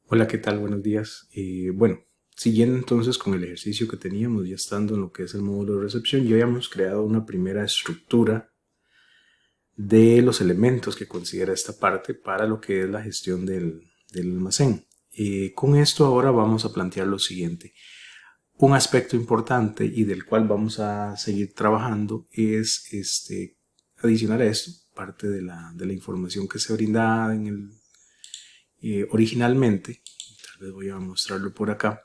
Hola, ¿qué tal? Buenos días. Bueno, siguiendo entonces con el ejercicio que teníamos, ya estando en lo que es el módulo de recepción, ya habíamos creado una primera estructura de los elementos que considera esta parte para lo que es la gestión del almacén. Con esto ahora vamos a plantear lo siguiente. Un aspecto importante y del cual vamos a seguir trabajando es adicional a esto, parte de la información que se brinda originalmente. Tal vez voy a mostrarlo por acá,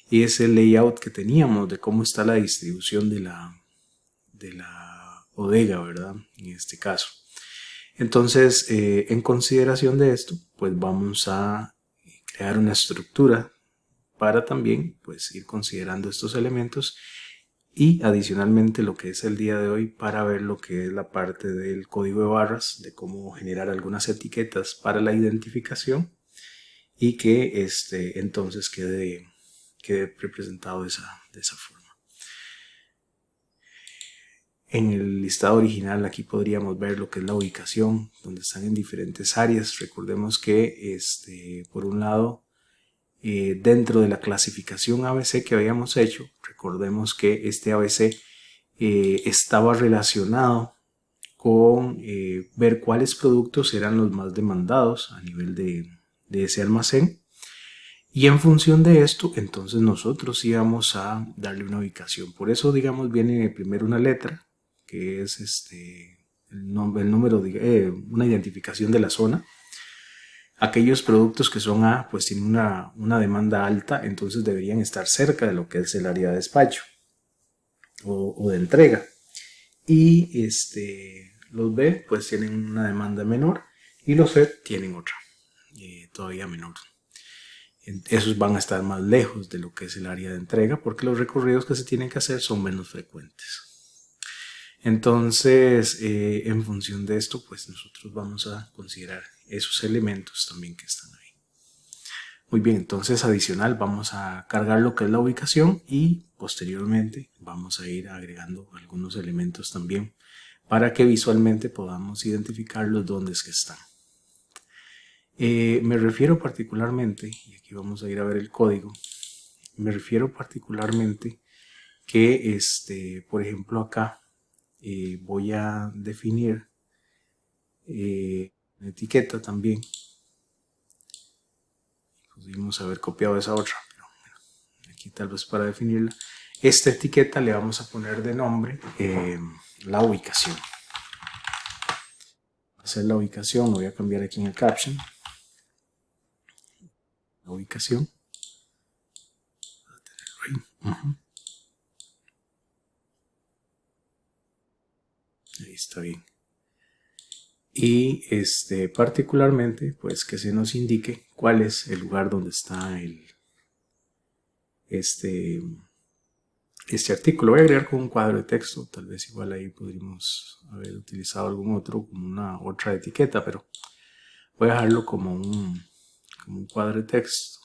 es el layout que teníamos de cómo está la distribución de la bodega, ¿verdad? En este caso. Entonces, en consideración de esto, pues vamos a crear una estructura para también pues ir considerando estos elementos y adicionalmente lo que es el día de hoy para ver lo que es la parte del código de barras, de cómo generar algunas etiquetas para la identificación y que entonces quede representado de esa forma. En el listado original aquí podríamos ver lo que es la ubicación, donde están en diferentes áreas. Recordemos que por un lado, dentro de la clasificación ABC que habíamos hecho, recordemos que este ABC estaba relacionado con ver cuáles productos eran los más demandados a nivel de ese almacén. Y en función de esto, entonces nosotros íbamos a darle una ubicación. Por eso, digamos, viene primero una letra, que es el número, una identificación de la zona. Aquellos productos que son A, pues tienen una demanda alta, entonces deberían estar cerca de lo que es el área de despacho o de entrega. Y los B, pues tienen una demanda menor y los C tienen otra, todavía menor. Esos van a estar más lejos de lo que es el área de entrega porque los recorridos que se tienen que hacer son menos frecuentes. Entonces, en función de esto, pues nosotros vamos a considerar esos elementos también que están ahí. Muy bien, entonces adicional vamos a cargar lo que es la ubicación y posteriormente vamos a ir agregando algunos elementos también para que visualmente podamos identificar los dónde es que están. Me refiero particularmente, y aquí vamos a ir a ver el código, me refiero particularmente que, por ejemplo, acá voy a definir una etiqueta también. Pudimos haber copiado esa otra, pero aquí tal vez para definirla. Esta etiqueta le vamos a poner de nombre la ubicación. Va a ser la ubicación, lo voy a cambiar aquí en el caption. La ubicación. Ahí está bien. Y particularmente, pues que se nos indique cuál es el lugar donde está este, este artículo. Voy a agregar con un cuadro de texto, tal vez igual ahí podríamos haber utilizado algún otro, como una otra etiqueta, pero voy a dejarlo como un cuadro de texto.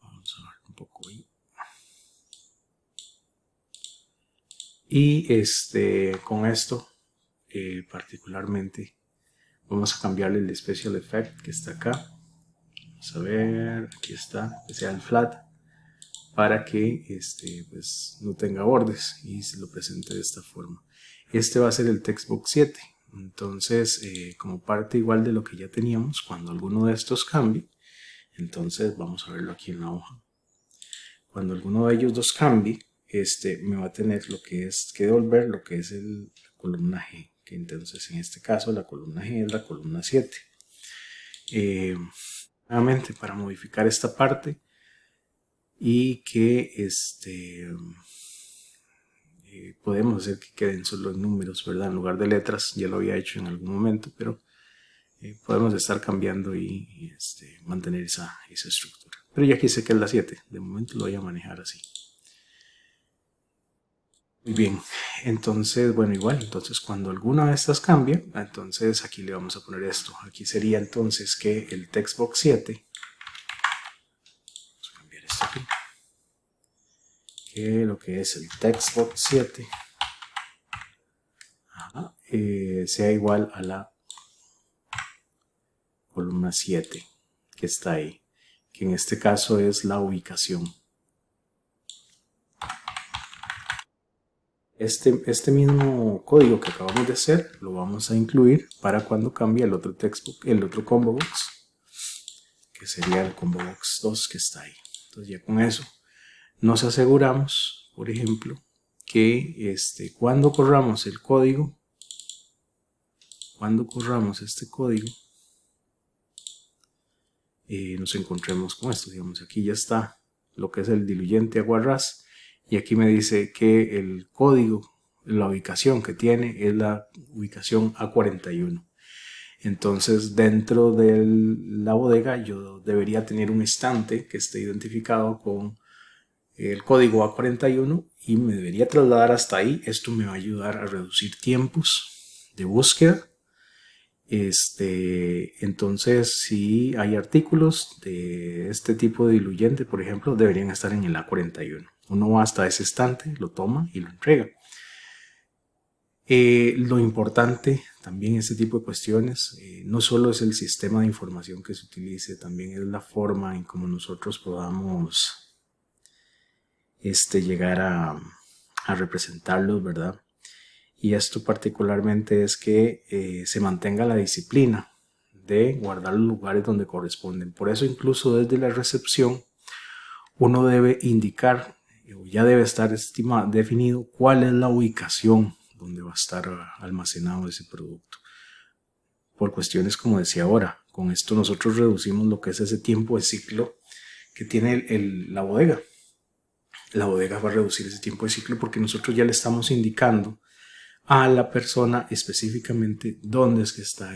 Vamos a ver un poco ahí. Y con esto, particularmente, vamos a cambiarle el Special Effect que está acá. Vamos a ver, aquí está, que sea el flat, para que pues, no tenga bordes y se lo presente de esta forma. Este va a ser el textbook 7. Entonces, como parte igual de lo que ya teníamos, cuando alguno de estos cambie, entonces vamos a verlo aquí en la hoja. Cuando alguno de ellos dos cambie, me va a tener lo que es que devolver lo que es la columna G, que entonces en este caso la columna G es la columna 7. Nuevamente, para modificar esta parte y que podemos hacer que queden solo números, ¿verdad? En lugar de letras, ya lo había hecho en algún momento, pero podemos estar cambiando y mantener esa estructura. Pero ya aquí sé que es la 7, de momento lo voy a manejar así. Muy bien, entonces, bueno, igual, entonces cuando alguna de estas cambie, entonces aquí le vamos a poner esto. Aquí sería entonces que el textbox 7, vamos a cambiar esto aquí, que lo que es el textbox 7 sea igual a la columna 7 que está ahí. que en este caso es la ubicación. Este mismo código que acabamos de hacer lo vamos a incluir para cuando cambie el otro textbook, el otro combo box, que sería el combo box 2 que está ahí. Entonces ya con eso nos aseguramos, por ejemplo, que cuando corramos el código, cuando corramos este código, nos encontremos con esto. Digamos, aquí ya está lo que es el diluyente agua ras. Y aquí me dice que el código, la ubicación que tiene es la ubicación A41. Entonces dentro de la bodega yo debería tener un estante que esté identificado con el código A41 y me debería trasladar hasta ahí. Esto me va a ayudar a reducir tiempos de búsqueda. Entonces, si hay artículos de este tipo de diluyente, por ejemplo, deberían estar en el A41. Uno va hasta ese estante, lo toma y lo entrega. Lo importante también en este tipo de cuestiones, no solo es el sistema de información que se utilice, también es la forma en cómo nosotros podamos llegar a representarlos, ¿verdad? Y esto particularmente es que se mantenga la disciplina de guardar los lugares donde corresponden. Por eso incluso desde la recepción uno debe indicar, o ya debe estar definido cuál es la ubicación donde va a estar almacenado ese producto. Por cuestiones como decía ahora, con esto nosotros reducimos lo que es ese tiempo de ciclo que tiene la bodega. La bodega va a reducir ese tiempo de ciclo porque nosotros ya le estamos indicando a la persona específicamente dónde es que está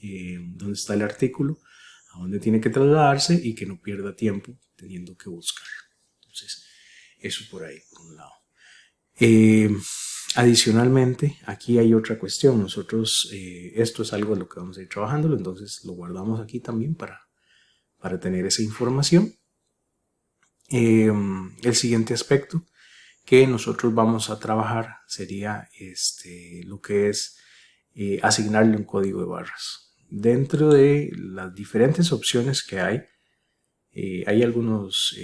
dónde está el artículo, a dónde tiene que trasladarse y que no pierda tiempo teniendo que buscar. Entonces, eso por ahí, por un lado. Adicionalmente, aquí hay otra cuestión. Nosotros, esto es algo de lo que vamos a ir trabajando, entonces lo guardamos aquí también para tener esa información. El siguiente aspecto que nosotros vamos a trabajar sería lo que es asignarle un código de barras. Dentro de las diferentes opciones que hay algunos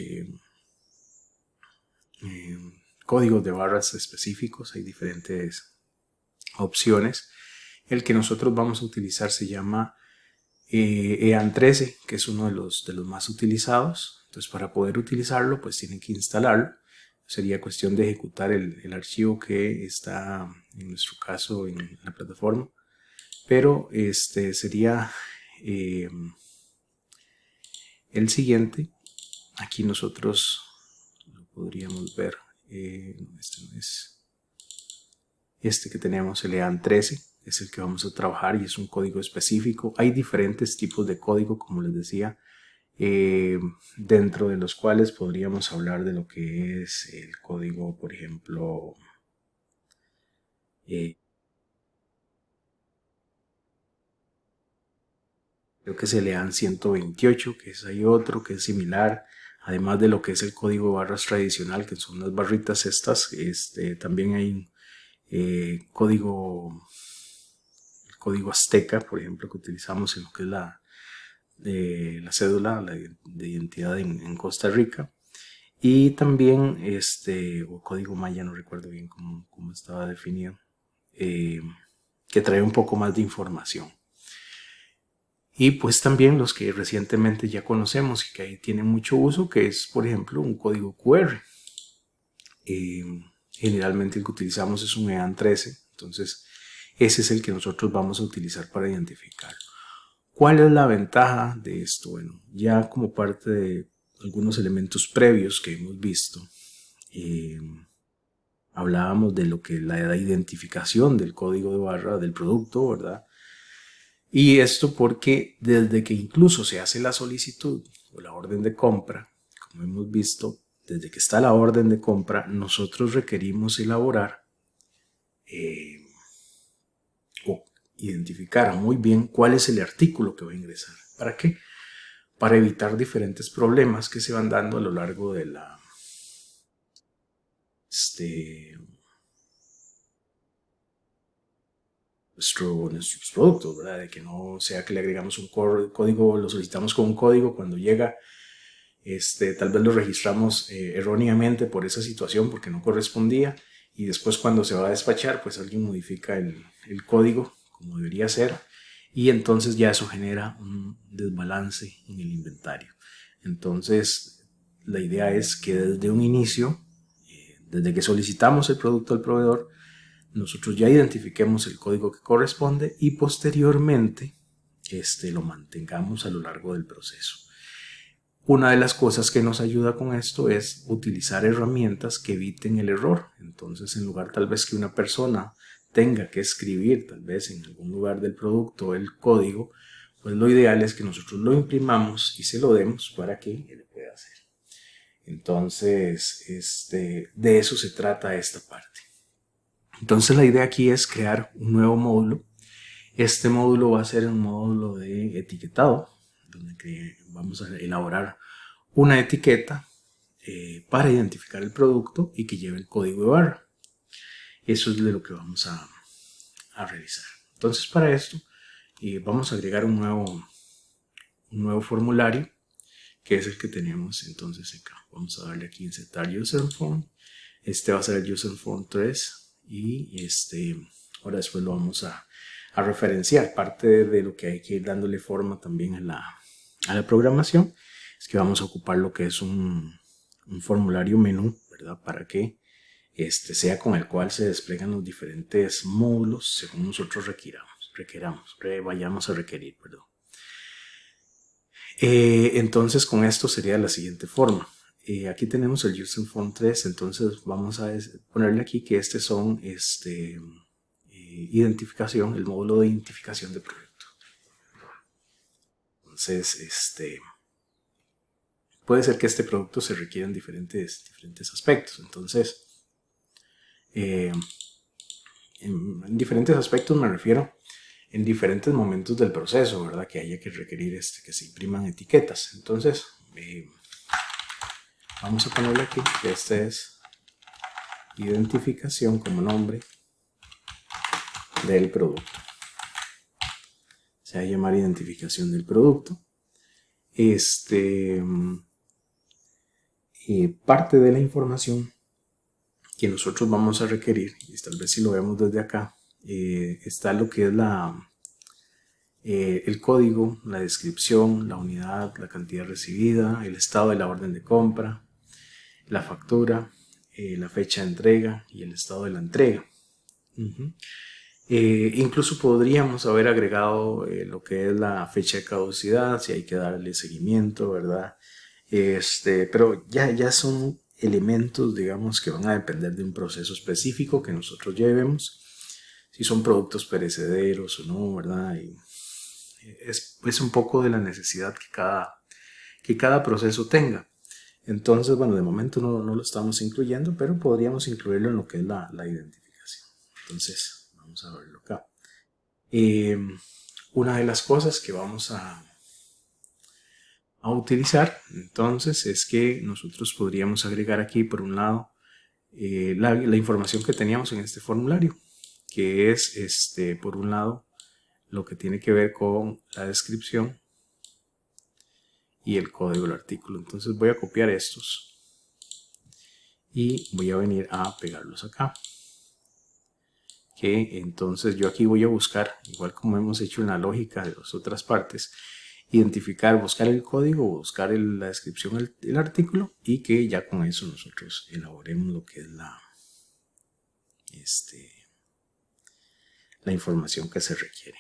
códigos de barras específicos, hay diferentes opciones. El que nosotros vamos a utilizar se llama EAN13, que es uno de los más utilizados. Entonces, para poder utilizarlo, pues tienen que instalarlo. Sería cuestión de ejecutar el archivo que está, en nuestro caso, en la plataforma. Pero sería el siguiente. Aquí nosotros lo podríamos ver. Este no es. Este que tenemos, el EAN13, es el que vamos a trabajar y es un código específico. Hay diferentes tipos de código, como les decía, dentro de los cuales podríamos hablar de lo que es el código, por ejemplo, creo que se le dan 128, que hay otro que es similar, además de lo que es el código de barras tradicional, que son las barritas estas. También hay el código azteca, por ejemplo, que utilizamos en lo que es la cédula de identidad en Costa Rica. Y también o código maya, no recuerdo bien cómo estaba definido, que trae un poco más de información. Y pues también los que recientemente ya conocemos y que ahí tienen mucho uso, que es por ejemplo un código QR. Generalmente el que utilizamos es un EAN13, entonces ese es el que nosotros vamos a utilizar para identificarlo. ¿Cuál es la ventaja de esto? Bueno, ya como parte de algunos elementos previos que hemos visto, hablábamos de lo que es la identificación del código de barra del producto, ¿verdad? Y esto porque desde que incluso se hace la solicitud o la orden de compra, como hemos visto, desde que está la orden de compra, nosotros requerimos elaborar o identificar muy bien cuál es el artículo que va a ingresar. ¿Para qué? Para evitar diferentes problemas que se van dando a lo largo de nuestros productos, ¿verdad? De que no sea que le agregamos un código, lo solicitamos con un código, cuando llega, tal vez lo registramos erróneamente por esa situación, porque no correspondía, y después cuando se va a despachar, pues alguien modifica el código como debería ser, y entonces ya eso genera un desbalance en el inventario. Entonces, la idea es que desde un inicio, desde que solicitamos el producto al proveedor, nosotros ya identifiquemos el código que corresponde y posteriormente lo mantengamos a lo largo del proceso. Una de las cosas que nos ayuda con esto es utilizar herramientas que eviten el error. Entonces, en lugar tal vez que una persona tenga que escribir tal vez en algún lugar del producto el código, pues lo ideal es que nosotros lo imprimamos y se lo demos para que él pueda hacer. Entonces, de eso se trata esta parte. Entonces la idea aquí es crear un nuevo módulo. Este módulo va a ser un módulo de etiquetado, donde vamos a elaborar una etiqueta para identificar el producto y que lleve el código de barra. Eso es de lo que vamos a realizar. Entonces, para esto vamos a agregar un nuevo formulario, que es el que tenemos entonces acá. Vamos a darle aquí insertar user form. Este va a ser el user form 3 y ahora después lo vamos a referenciar. Parte de lo que hay que ir dándole forma también a la programación es que vamos a ocupar lo que es un formulario menú, ¿verdad? Para que sea con el cual se despliegan los diferentes módulos según nosotros vayamos a requerir, perdón. Entonces con esto sería la siguiente forma. Aquí tenemos el user form 3, entonces vamos a ponerle aquí que son identificación, el módulo de identificación de producto. Entonces, puede ser que este producto se requiera en diferentes aspectos. Entonces, en diferentes aspectos me refiero en diferentes momentos del proceso, ¿verdad? Que haya que requerir que se impriman etiquetas. Entonces, vamos a ponerle aquí que es identificación como nombre del producto. Se va a llamar identificación del producto. Parte de la información que nosotros vamos a requerir, y tal vez si lo vemos desde acá, está lo que es el código, la descripción, la unidad, la cantidad recibida, el estado de la orden de compra, la factura, la fecha de entrega y el estado de la entrega. Incluso podríamos haber agregado lo que es la fecha de caducidad, si hay que darle seguimiento, ¿verdad? Pero ya son elementos, digamos, que van a depender de un proceso específico que nosotros llevemos, si son productos perecederos o no, ¿verdad? Y es un poco de la necesidad que cada proceso tenga. Entonces, bueno, de momento no lo estamos incluyendo, pero podríamos incluirlo en lo que es la identificación. Entonces, vamos a verlo acá. Una de las cosas que vamos a utilizar entonces es que nosotros podríamos agregar aquí por un lado la información que teníamos en este formulario, que es por un lado lo que tiene que ver con la descripción y el código del artículo. Entonces voy a copiar estos y voy a venir a pegarlos acá. Que entonces yo aquí voy a buscar, igual como hemos hecho en la lógica de las otras partes, buscar el código, buscar la descripción del artículo y que ya con eso nosotros elaboremos lo que es la información que se requiere.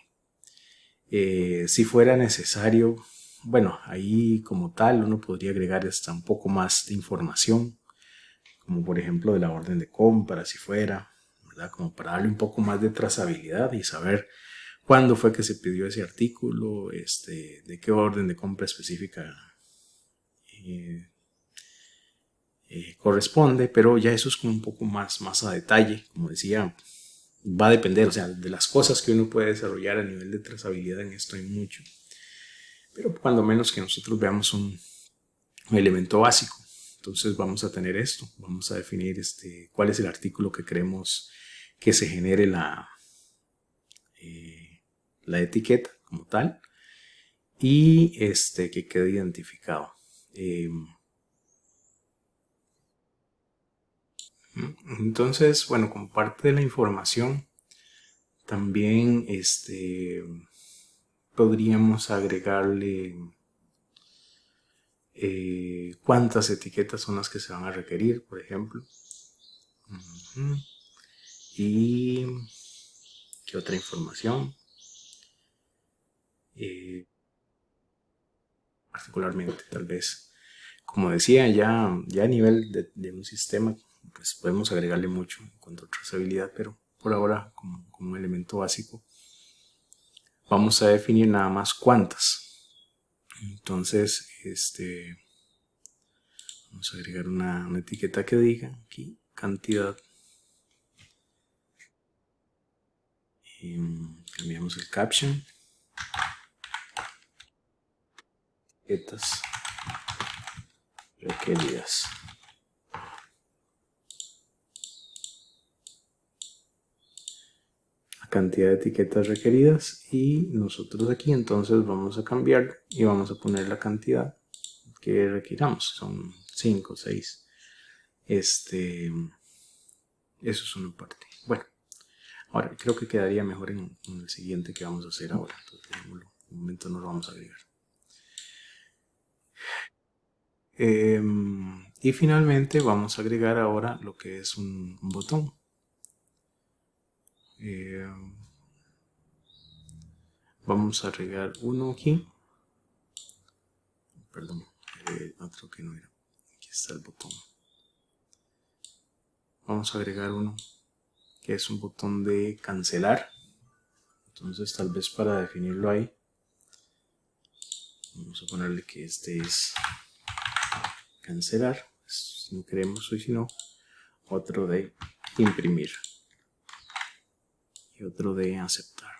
Si fuera necesario, bueno, ahí como tal uno podría agregar hasta un poco más de información, como por ejemplo de la orden de compra, si fuera, ¿verdad? Como para darle un poco más de trazabilidad y saber cuándo fue que se pidió ese artículo, de qué orden de compra específica corresponde, pero ya eso es como un poco más a detalle, como decía, va a depender, o sea, de las cosas que uno puede desarrollar a nivel de trazabilidad. En esto hay mucho, pero cuando menos que nosotros veamos un elemento básico. Entonces vamos a tener esto, vamos a definir cuál es el artículo que queremos que se genere la etiqueta como tal y que quede identificado. Entonces, bueno, como parte de la información, también podríamos agregarle cuántas etiquetas son las que se van a requerir, por ejemplo. Y qué otra información. Particularmente, tal vez. Como decía, ya a nivel de un sistema, pues podemos agregarle mucho en cuanto a trazabilidad, pero por ahora, como un elemento básico, vamos a definir nada más cuántas. Entonces, vamos a agregar una etiqueta que diga aquí cantidad. Cambiamos el caption. Etiquetas requeridas. La cantidad de etiquetas requeridas y nosotros aquí entonces vamos a cambiar y vamos a poner la cantidad que requiramos. Son 5 o 6. Eso es una parte. Bueno, ahora creo que quedaría mejor en el siguiente que vamos a hacer ahora. Entonces, dejémoslo. De momento no lo vamos a agregar. Y finalmente vamos a agregar ahora lo que es un botón. Vamos a agregar uno aquí. Perdón, otro que no era. Aquí está el botón. Vamos a agregar uno que es un botón de cancelar. Entonces tal vez para definirlo ahí, vamos a ponerle que este es cancelar, si no queremos o si no, otro de imprimir y otro de aceptar.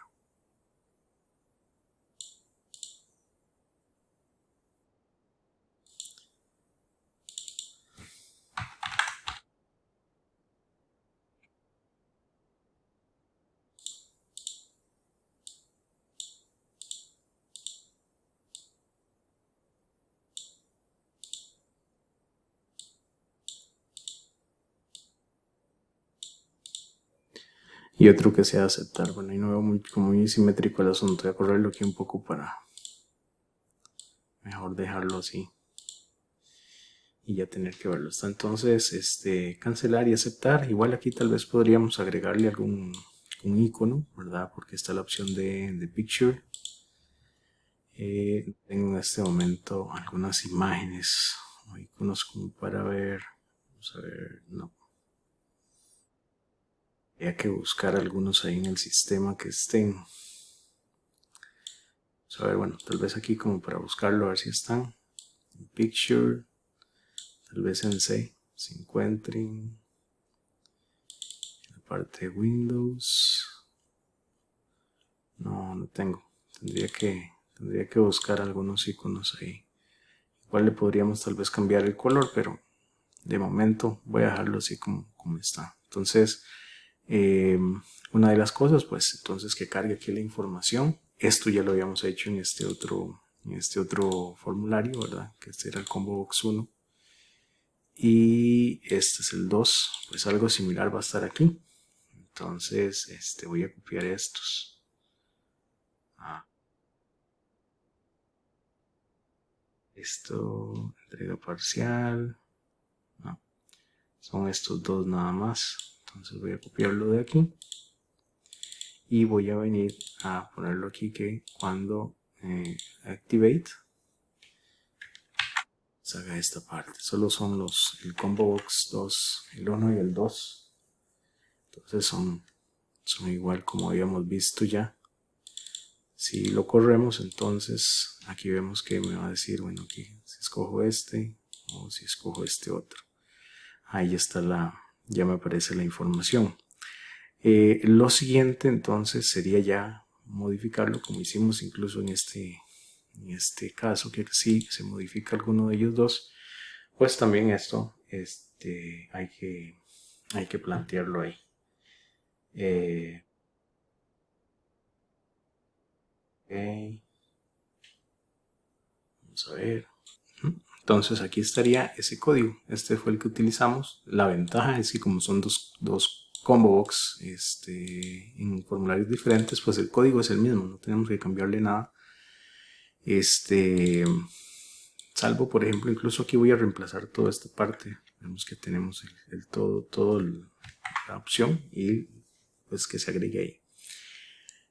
Y otro que sea aceptar. Bueno, ahí no veo como muy simétrico el asunto. Voy a correrlo aquí un poco para mejor dejarlo así y ya tener que verlo. Hasta entonces, cancelar y aceptar. Igual aquí tal vez podríamos agregarle algún un icono, ¿verdad? Porque está la opción de picture. Tengo en este momento algunas imágenes o iconos como para ver. Vamos a ver, no. Hay que buscar algunos ahí en el sistema que estén. Vamos a ver, bueno, tal vez aquí como para buscarlo, a ver si están. Picture, tal vez en C se encuentren. La parte de Windows. No tengo. Tendría que buscar algunos iconos ahí. Igual le podríamos tal vez cambiar el color, pero de momento voy a dejarlo así como está. Entonces, una de las cosas, pues entonces que cargue aquí la información. Esto ya lo habíamos hecho en este otro formulario, ¿verdad? Que este era el Combo Box 1. Y este es el 2. Pues algo similar va a estar aquí. Entonces, voy a copiar estos. Esto, entrega parcial. No, son estos dos nada más. Entonces voy a copiarlo de aquí. Y voy a venir a ponerlo aquí que cuando activate salga esta parte. Solo son el Combo Box 2, el 1 y el 2. Entonces son igual como habíamos visto ya. Si lo corremos, entonces aquí vemos que me va a decir, bueno, aquí si escojo este o si escojo este otro. Ahí está ya me aparece la información. Lo siguiente entonces sería ya modificarlo como hicimos incluso en este caso, que si se modifica alguno de ellos dos, pues también esto hay que plantearlo ahí. Ok. Vamos a ver. Entonces aquí estaría ese código. Este fue el que utilizamos. La ventaja es que como son dos combo box en formularios diferentes, pues el código es el mismo. No tenemos que cambiarle nada. Salvo, por ejemplo, incluso aquí voy a reemplazar toda esta parte. Vemos que tenemos la opción y pues que se agregue ahí.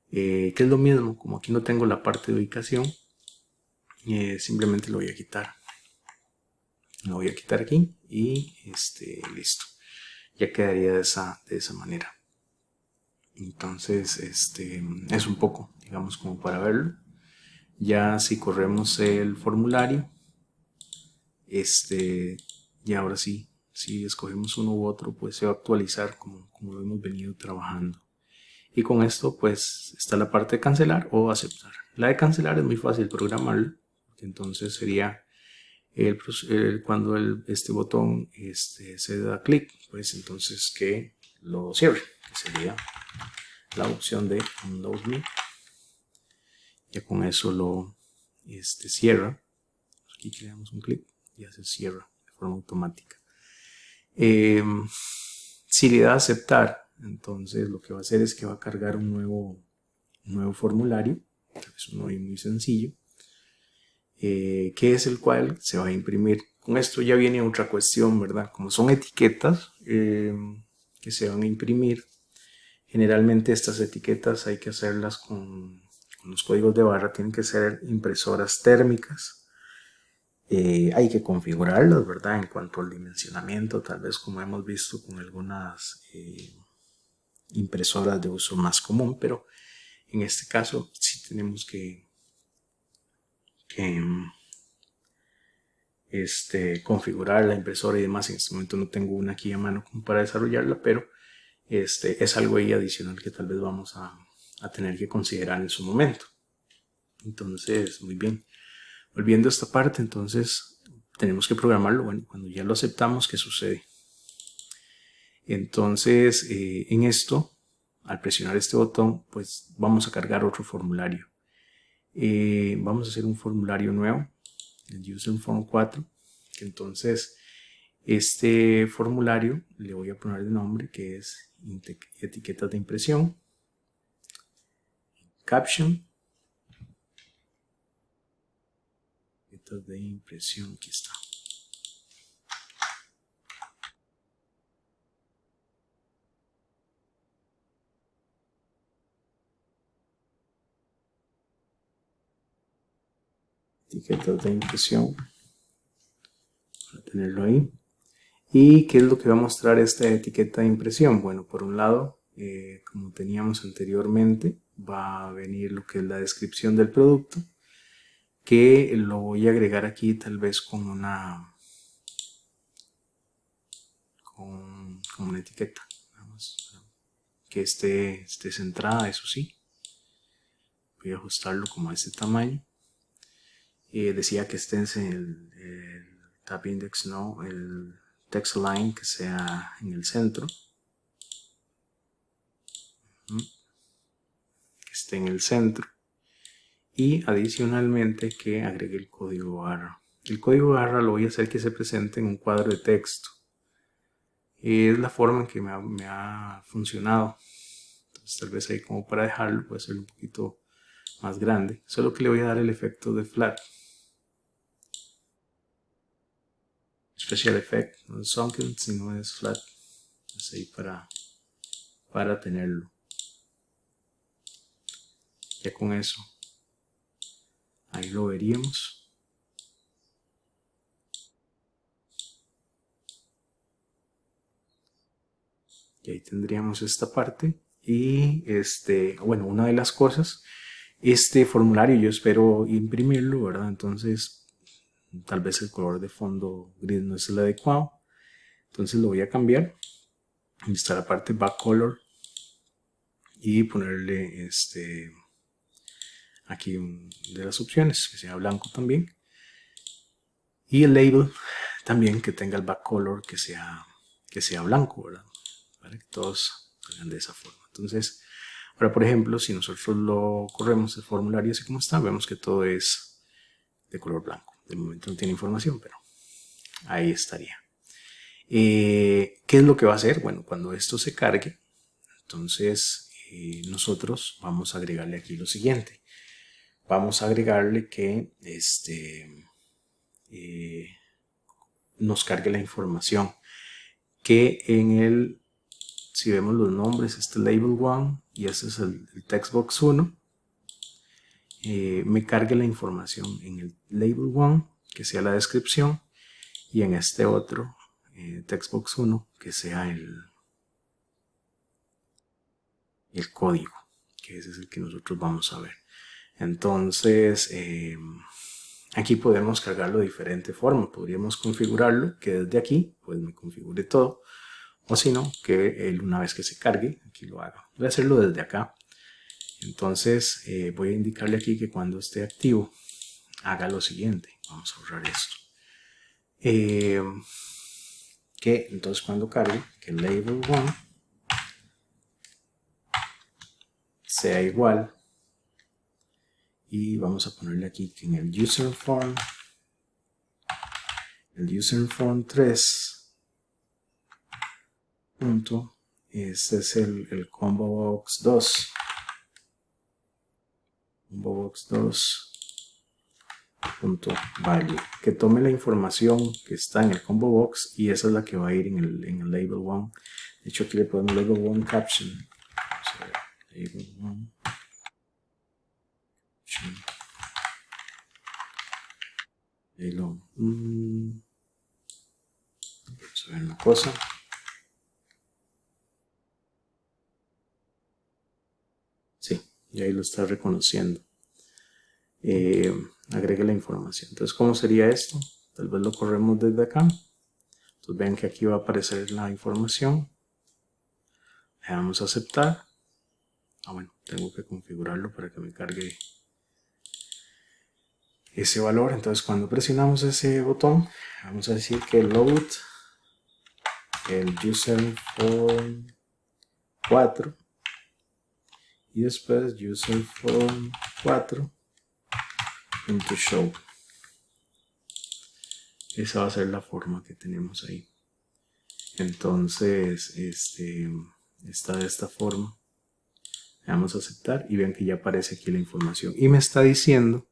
Que es lo mismo, como aquí no tengo la parte de ubicación, simplemente lo voy a quitar. Lo voy a quitar aquí y listo. Ya quedaría de esa manera. Entonces, es un poco, digamos, como para verlo. Ya si corremos el formulario, y ahora sí, si escogemos uno u otro, pues se va a actualizar como lo hemos venido trabajando. Y con esto, pues, está la parte de cancelar o aceptar. La de cancelar es muy fácil programarlo, entonces sería cuando este botón se da clic, pues entonces que lo cierre, que sería la opción de Unload Me. Ya con eso lo cierra. Aquí creamos un clic y ya se cierra de forma automática. Si le da a aceptar, entonces lo que va a hacer es que va a cargar un nuevo formulario, es uno muy sencillo, que es el cual se va a imprimir. Con esto ya viene otra cuestión, ¿verdad? Como son etiquetas que se van a imprimir, generalmente estas etiquetas hay que hacerlas con los códigos de barra, tienen que ser impresoras térmicas. Hay que configurarlas, ¿verdad? En cuanto al dimensionamiento, tal vez como hemos visto con algunas impresoras de uso más común, pero en este caso sí tenemos que configurar la impresora y demás. En este momento no tengo una aquí a mano como para desarrollarla, pero es algo ahí adicional que tal vez vamos a tener que considerar en su momento. Entonces, muy bien. Volviendo a esta parte, entonces tenemos que programarlo. Bueno, cuando ya lo aceptamos, ¿qué sucede? Entonces, en esto, al presionar este botón, pues vamos a cargar otro formulario. Vamos a hacer un formulario nuevo, el User Form 4. Entonces, este formulario le voy a poner de nombre que es etiquetas de impresión, caption, etiquetas de impresión, aquí está. Etiquetas de impresión, para tenerlo ahí. ¿Y qué es lo que va a mostrar esta etiqueta de impresión? Bueno, por un lado, como teníamos anteriormente, va a venir lo que es la descripción del producto, que lo voy a agregar aquí tal vez con una etiqueta. Vamos, que esté centrada, eso sí. Voy a ajustarlo como a este tamaño. Decía que esté en el tab index, no, el text line que sea en el centro. Que esté en el centro. Y adicionalmente que agregue el código barra. El código barra lo voy a hacer que se presente en un cuadro de texto. Es la forma en que me ha funcionado. Entonces tal vez ahí como para dejarlo, voy a hacerlo un poquito más grande. Solo que le voy a dar el efecto de flat. Special effect, no es sunken, sino es flat. Es ahí para tenerlo. Ya con eso, ahí lo veríamos. Y ahí tendríamos esta parte. Y bueno, una de las cosas, este formulario yo espero imprimirlo, ¿verdad? Entonces, tal vez el color de fondo gris no es el adecuado. Entonces lo voy a cambiar. Aquí está la parte back color. Y ponerle aquí de las opciones, que sea blanco también. Y el label también que tenga el back color que sea blanco, ¿verdad? Para que todos salgan de esa forma. Entonces, Ahora, por ejemplo, si nosotros lo corremos el formulario así como está, vemos que todo es de color blanco. De momento no tiene información, pero ahí estaría. ¿Qué es lo que va a hacer? Bueno, cuando esto se cargue, entonces nosotros vamos a agregarle aquí lo siguiente. Vamos a agregarle que nos cargue la información. Que en el, si vemos los nombres, este label 1 y este es el textbox 1, me cargue la información en el label 1, que sea la descripción, y en este otro textbox 1, que sea el código, que ese es el que nosotros vamos a ver. Entonces, aquí podemos cargarlo de diferente forma. Podríamos configurarlo que desde aquí, pues me configure todo. O si no, que él una vez que se cargue, aquí lo haga. Voy a hacerlo desde acá. Entonces, voy a indicarle aquí que cuando esté activo, haga lo siguiente. Vamos a borrar esto. Que entonces cuando cargue, que el label 1 sea igual. Y vamos a ponerle aquí que en el user form 3 punto, este es el combo box 2 punto value, que tome la información que está en el combo box y esa es la que va a ir en el label 1. De hecho, aquí le ponemos label 1 caption. Vamos a ver, label 1 caption. Vamos a ver una cosa. Sí, y ahí lo está reconociendo. Agregue la información. Entonces, ¿cómo sería esto? Tal vez lo corremos desde acá. Entonces, vean que aquí va a aparecer la información. Le damos a aceptar. Bueno, tengo que configurarlo para que me cargue ese valor. Entonces, cuando presionamos ese botón, vamos a decir que load el user form 4 y después user form 4 into show. Esa va a ser la forma que tenemos ahí. Entonces, está de esta forma. Le damos a aceptar y vean que ya aparece aquí la información. Y me está diciendo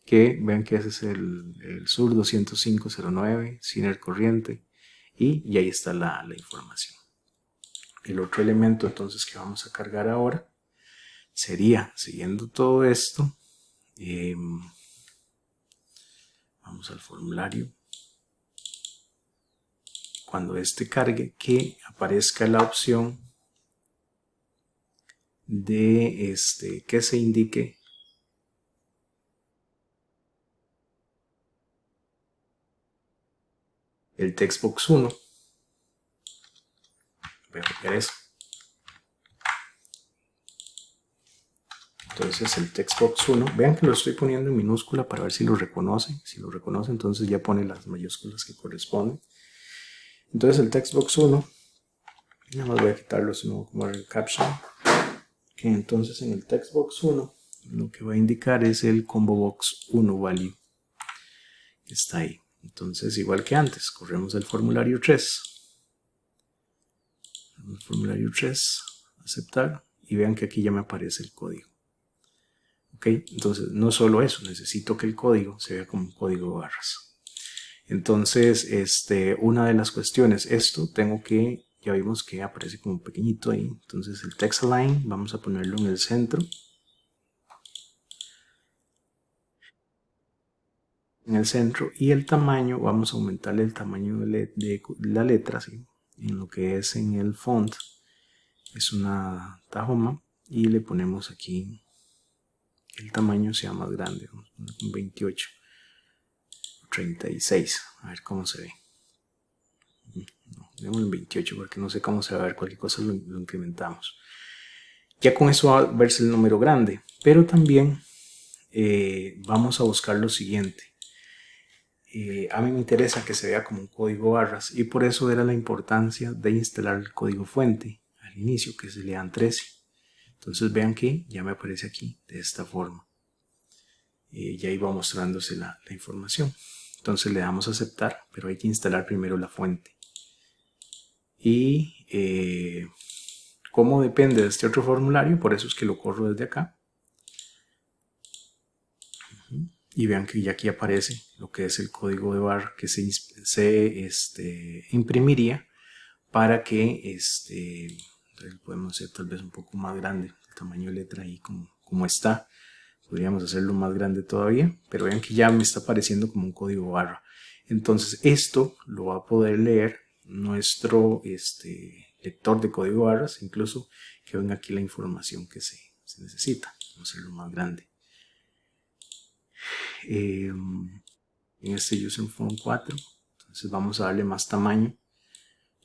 que, vean que ese es el sur 20509, Ciner corriente. Y ahí está la información. El otro elemento entonces que vamos a cargar ahora sería, siguiendo todo esto, vamos al formulario. Cuando este cargue, que aparezca la opción de que se indique el textbox 1. Voy a copiar eso. Entonces el textbox 1, vean que lo estoy poniendo en minúscula para ver si lo reconoce. Si lo reconoce, entonces ya pone las mayúsculas que corresponden. Entonces el textbox 1, nada más voy a quitarlo, sino como el caption. Que entonces en el textbox 1 lo que va a indicar es el combo box 1 value que está ahí. Entonces, igual que antes, corremos el formulario 3. El formulario 3, aceptar, y vean que aquí ya me aparece el código. Ok, entonces no solo eso, necesito que el código se vea como un código de barras. Entonces, una de las cuestiones, esto tengo que, ya vimos que aparece como pequeñito ahí. Entonces el text align, vamos a ponerlo en el centro. En el centro, y el tamaño, vamos a aumentarle el tamaño de la letra, ¿sí? En lo que es en el font, es una Tahoma, y le ponemos aquí que el tamaño sea más grande, vamos a poner un 28, 36, a ver cómo se ve. No, démosle un 28 porque no sé cómo se va a ver, cualquier cosa lo incrementamos. Ya con eso va a verse el número grande, pero también vamos a buscar lo siguiente. A mí me interesa que se vea como un código barras y por eso era la importancia de instalar el código fuente al inicio, que se le dan 13. Entonces vean que ya me aparece aquí de esta forma. Ya iba mostrándose la información. Entonces le damos a aceptar, pero hay que instalar primero la fuente. Y como depende de este otro formulario, por eso es que lo corro desde acá. Y vean que ya aquí aparece lo que es el código de barra que se imprimiría para que podemos hacer tal vez un poco más grande el tamaño de letra ahí como está. Podríamos hacerlo más grande todavía, pero vean que ya me está apareciendo como un código barra. Entonces esto lo va a poder leer nuestro lector de código barras, incluso que venga aquí la información que se necesita. Vamos a hacerlo más grande. En este Userform 4, entonces vamos a darle más tamaño.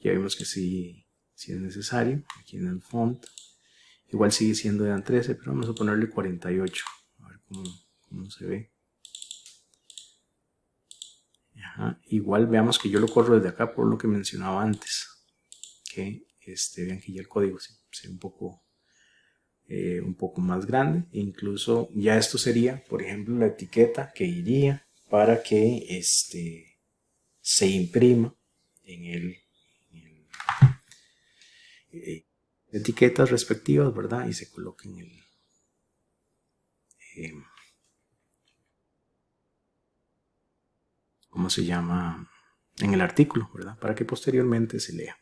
Ya vimos que sí es necesario. Aquí en el font igual sigue siendo de 13, pero vamos a ponerle 48. A ver cómo se ve. Ajá. Igual veamos que yo lo corro desde acá por lo que mencionaba antes, que vean que ya el código se ve un poco más grande. E incluso ya esto sería, por ejemplo, la etiqueta que iría para que se imprima en etiquetas respectivas, ¿verdad? Y se coloque en el ¿cómo se llama? En el artículo, ¿verdad? Para que posteriormente se lea.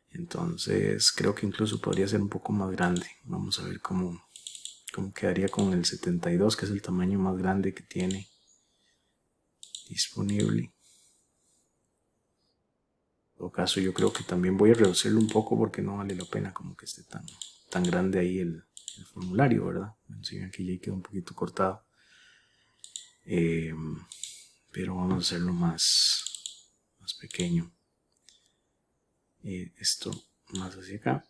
Entonces creo que incluso podría ser un poco más grande. Vamos a ver cómo quedaría con el 72, que es el tamaño más grande que tiene disponible. En todo caso, yo creo que también voy a reducirlo un poco porque no vale la pena como que esté tan grande ahí el formulario, ¿verdad? Bueno, si ven que ya quedó un poquito cortado. Pero vamos a hacerlo más pequeño. Esto más hacia acá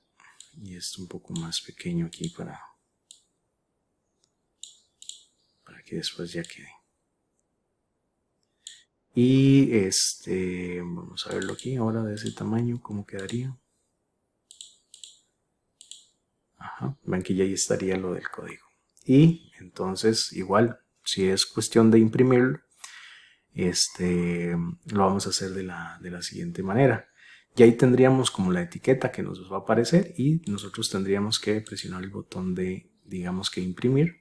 y esto un poco más pequeño aquí para que después ya quede. Y vamos a verlo aquí ahora de ese tamaño, cómo quedaría. Ajá, ven que ya ahí estaría lo del código. Y entonces igual, si es cuestión de imprimirlo, lo vamos a hacer de la siguiente manera. Y ahí tendríamos como la etiqueta que nos va a aparecer y nosotros tendríamos que presionar el botón de, digamos que imprimir.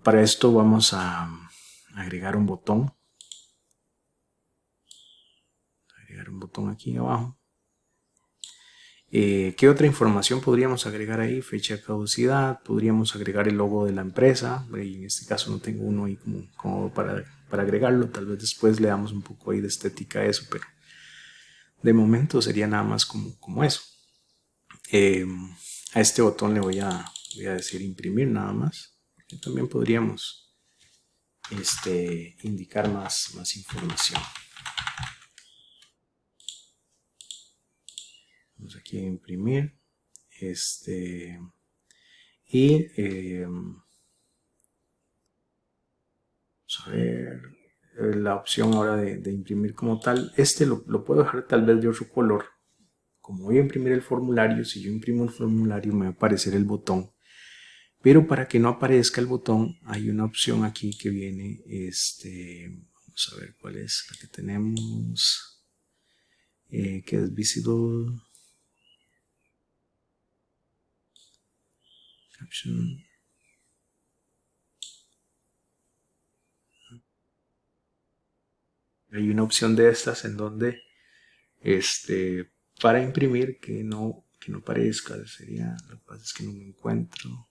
Para esto vamos a agregar un botón. Agregar un botón aquí abajo. ¿Qué otra información podríamos agregar ahí? Fecha de caducidad, podríamos agregar el logo de la empresa, y en este caso no tengo uno ahí como para agregarlo, tal vez después le damos un poco ahí de estética a eso, pero de momento sería nada más como eso. A este botón le voy a decir imprimir nada más, porque también podríamos indicar más información. Vamos aquí a imprimir y vamos a ver la opción ahora de imprimir como tal. Lo puedo dejar tal vez de otro color. Como voy a imprimir el formulario, si yo imprimo el formulario me va a aparecer el botón, pero para que no aparezca el botón hay una opción aquí que viene vamos a ver cuál es la que tenemos, que es visible caption. Hay una opción de estas en donde para imprimir que no aparezca, sería, lo que pasa es que no me encuentro.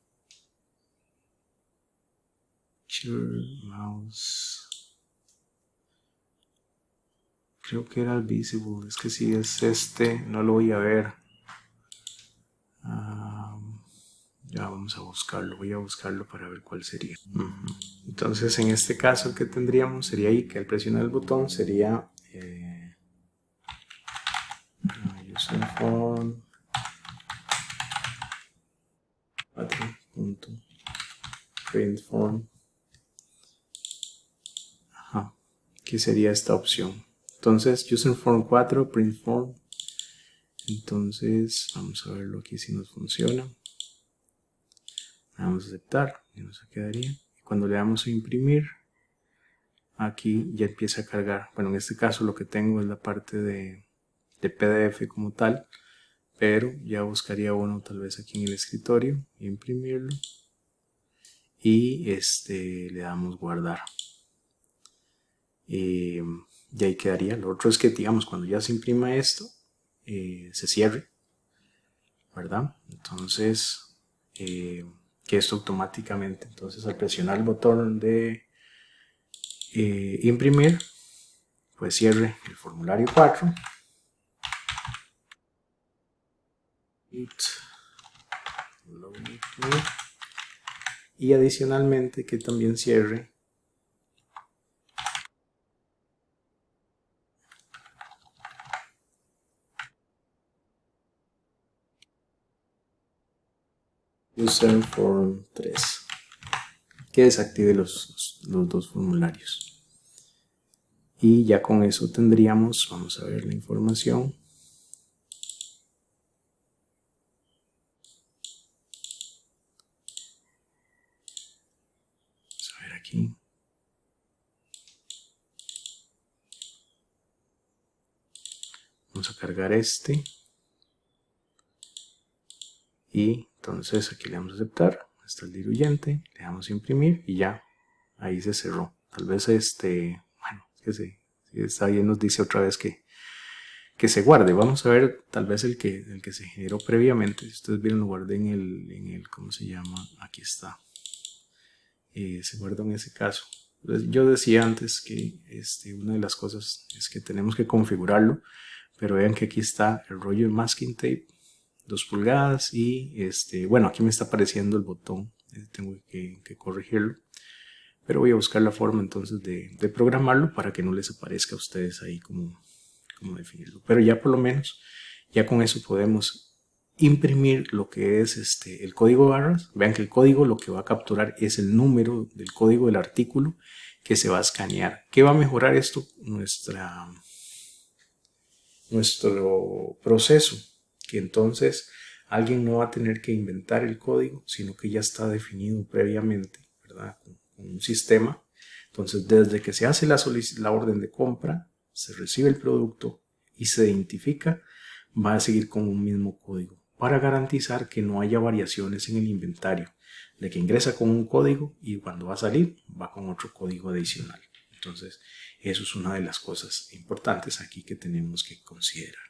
Mouse, creo que era el visible, es que si es no lo voy a ver. Ya vamos a buscarlo, voy a buscarlo para ver cuál sería. Entonces en este caso que tendríamos sería ahí que al presionar el botón sería userform 4.printform, que sería esta opción. Entonces userform 4 printform Entonces vamos a verlo aquí si nos funciona. Vamos a aceptar y nos quedaría. Cuando le damos a imprimir, aquí ya empieza a cargar. Bueno, en este caso lo que tengo es la parte de PDF como tal, pero ya buscaría uno tal vez aquí en el escritorio, imprimirlo y le damos guardar. Y ahí quedaría. Lo otro es que, digamos, cuando ya se imprima esto, se cierre, ¿verdad? Entonces, que esto automáticamente, entonces al presionar el botón de imprimir, pues cierre el formulario 4. Y adicionalmente que también cierre User Form 3, que desactive los dos formularios. Y ya con eso tendríamos, vamos a ver la información. Vamos a ver aquí. Vamos a cargar este. Y entonces aquí le damos a aceptar. Está el diluyente. Le damos a imprimir y ya. Ahí se cerró. Tal vez bueno, es que sí, está bien, nos dice otra vez que se guarde. Vamos a ver tal vez el que se generó previamente. Si ustedes vieron, lo guardé en el ¿cómo se llama? Aquí está. Se guardó en ese caso. Entonces, yo decía antes que una de las cosas es que tenemos que configurarlo, pero vean que aquí está el rollo de masking tape, 2 pulgadas y bueno, aquí me está apareciendo el botón, tengo que corregirlo, pero voy a buscar la forma entonces de programarlo para que no les aparezca a ustedes ahí como definirlo, pero ya por lo menos ya con eso podemos imprimir lo que es el código de barras. Vean que el código lo que va a capturar es el número del código del artículo que se va a escanear. ¿Qué va a mejorar esto? Nuestro proceso, que entonces alguien no va a tener que inventar el código, sino que ya está definido previamente, ¿verdad? Con un sistema. Entonces, desde que se hace la orden de compra, se recibe el producto y se identifica, va a seguir con un mismo código para garantizar que no haya variaciones en el inventario, de que ingresa con un código y cuando va a salir va con otro código adicional. Entonces, eso es una de las cosas importantes aquí que tenemos que considerar.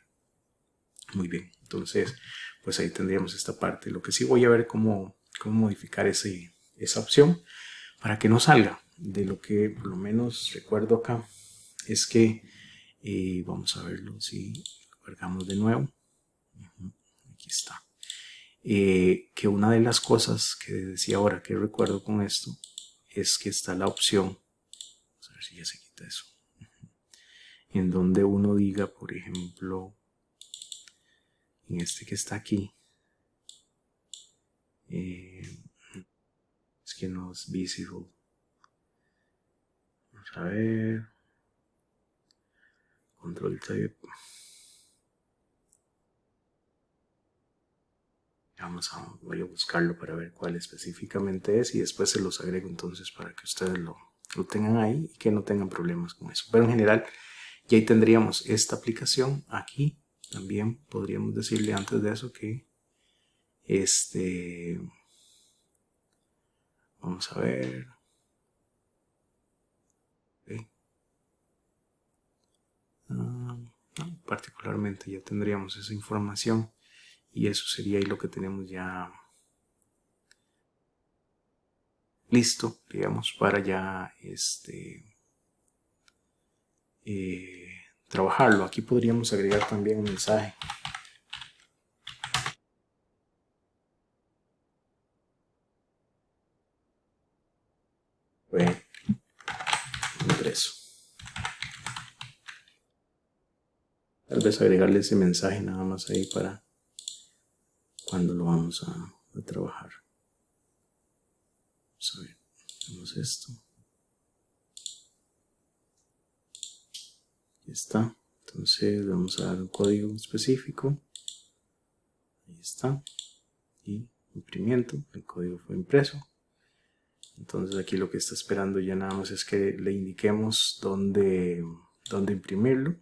Muy bien, entonces, pues ahí tendríamos esta parte. Lo que sí voy a ver cómo modificar esa opción para que no salga. De lo que por lo menos recuerdo acá es que vamos a verlo si lo cargamos de nuevo. Aquí está. Que una de las cosas que decía ahora que recuerdo con esto es que está la opción, vamos a ver si ya se quita eso, en donde uno diga, por ejemplo, en este que está aquí, es que no es visible. Vamos a ver, control type. Voy a buscarlo para ver cuál específicamente es y después se los agrego entonces para que ustedes lo tengan ahí y que no tengan problemas con eso. Pero en general, ya ahí tendríamos esta aplicación. Aquí también podríamos decirle antes de eso que vamos a ver. Okay. Particularmente ya tendríamos esa información y eso sería ahí lo que tenemos ya listo, digamos, para ya trabajarlo. Aquí podríamos agregar también un mensaje. Fue impreso. Tal vez agregarle ese mensaje nada más ahí para cuando lo vamos a trabajar. Vamos a ver, hacemos esto. Aquí está. Entonces vamos a dar un código específico. Ahí está. Y imprimiendo, el código fue impreso. Entonces aquí lo que está esperando ya nada más es que le indiquemos dónde imprimirlo.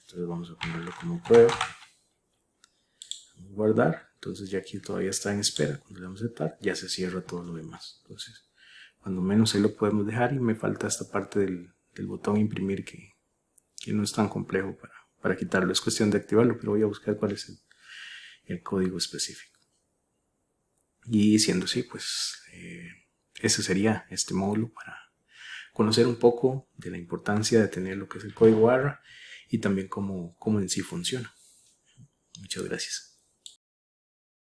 Entonces vamos a ponerlo como prueba. Vamos a guardar. Entonces ya aquí todavía está en espera. Cuando le damos a aceptar ya se cierra todo lo demás. Entonces cuando menos ahí lo podemos dejar, y me falta esta parte del botón imprimir que no es tan complejo para quitarlo. Es cuestión de activarlo, pero voy a buscar cuál es el código específico. Y siendo así, pues ese sería este módulo para conocer un poco de la importancia de tener lo que es el código barra y también cómo en sí funciona. Muchas gracias.